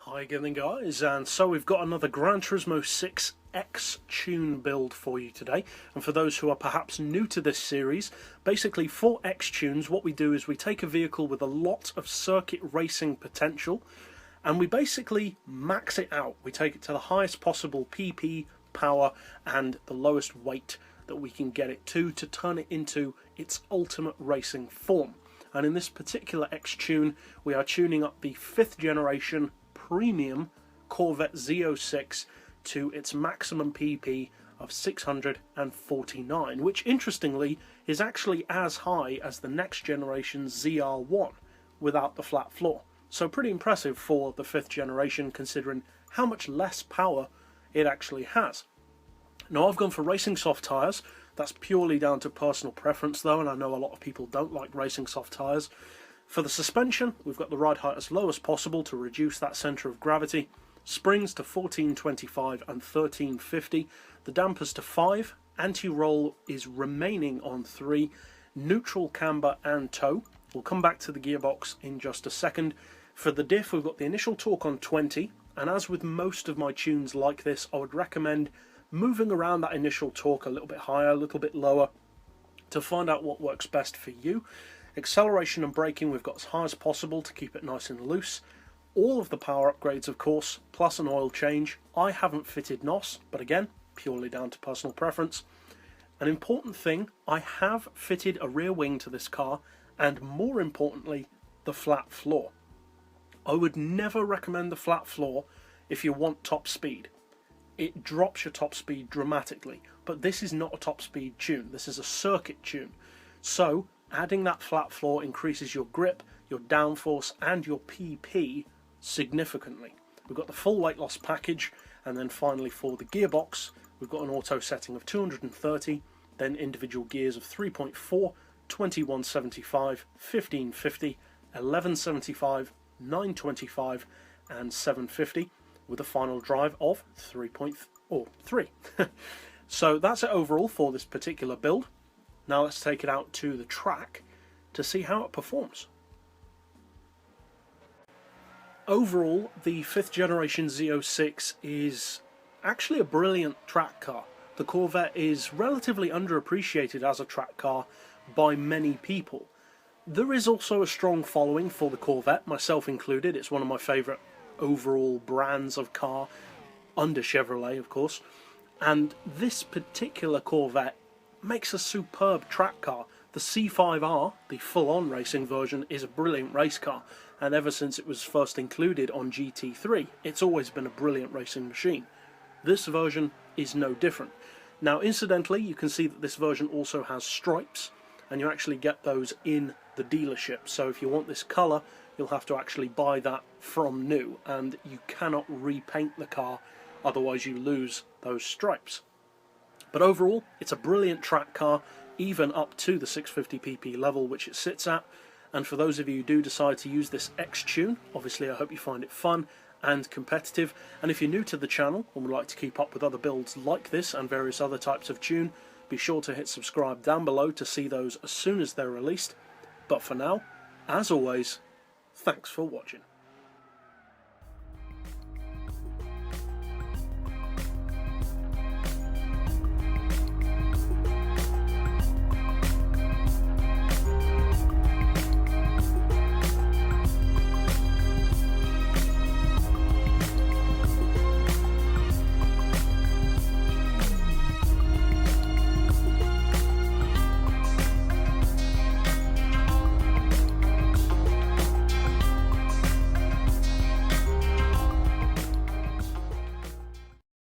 Hi again guys, and so we've got another Gran Turismo 6 X-Tune build for you today. And for those who are perhaps new to this series, basically for X-Tunes what we do is we take a vehicle with a lot of circuit racing potential and we basically max it out. We take it to the highest possible PP, power and the lowest weight that we can get it to turn it into its ultimate racing form. And in this particular X-Tune we are tuning up the 5th generation premium Corvette Z06 to its maximum PP of 649, which interestingly is actually as high as the next generation ZR1 without the flat floor. So pretty impressive for the 5th generation considering how much less power it actually has. Now I've gone for racing soft tyres. That's purely down to personal preference though, and I know a lot of people don't like racing soft tyres. For the suspension, we've got the ride height as low as possible to reduce that centre of gravity. Springs to 1425 and 1350. The dampers to 5. Anti-roll is remaining on 3. Neutral, camber and tow. We'll come back to the gearbox in just a second. For the diff, we've got the initial torque on 20. And as with most of my tunes like this, I would recommend moving around that initial torque a little bit higher, a little bit lower, to find out what works best for you. Acceleration and braking we've got as high as possible to keep it nice and loose. All of the power upgrades of course, plus an oil change. I haven't fitted NOS, but again, purely down to personal preference. An important thing, I have fitted a rear wing to this car, and more importantly, the flat floor. I would never recommend the flat floor if you want top speed. It drops your top speed dramatically, but this is not a top speed tune, this is a circuit tune. So, adding that flat floor increases your grip, your downforce and your PP significantly. We've got the full weight loss package, and then finally for the gearbox we've got an auto setting of 230, then individual gears of 3.4, 2175, 1550, 1175, 925 and 750 with a final drive of 3.3. So that's it overall for this particular build. Now let's take it out to the track to see how it performs. Overall, the 5th generation Z06 is actually a brilliant track car. The Corvette is relatively underappreciated as a track car by many people. There is also a strong following for the Corvette, myself included. It's one of my favourite overall brands of car, under Chevrolet of course. And this particular Corvette makes a superb track car. The C5R, the full-on racing version, is a brilliant race car, and ever since it was first included on GT3 it's always been a brilliant racing machine. This version is no different. Now incidentally, you can see that this version also has stripes, and you actually get those in the dealership, so if you want this colour you'll have to actually buy that from new, and you cannot repaint the car, otherwise you lose those stripes. But overall, it's a brilliant track car, even up to the 650 pp level which it sits at. And for those of you who do decide to use this X-Tune, obviously I hope you find it fun and competitive. And if you're new to the channel and would like to keep up with other builds like this and various other types of tune, be sure to hit subscribe down below to see those as soon as they're released. But for now, as always, thanks for watching.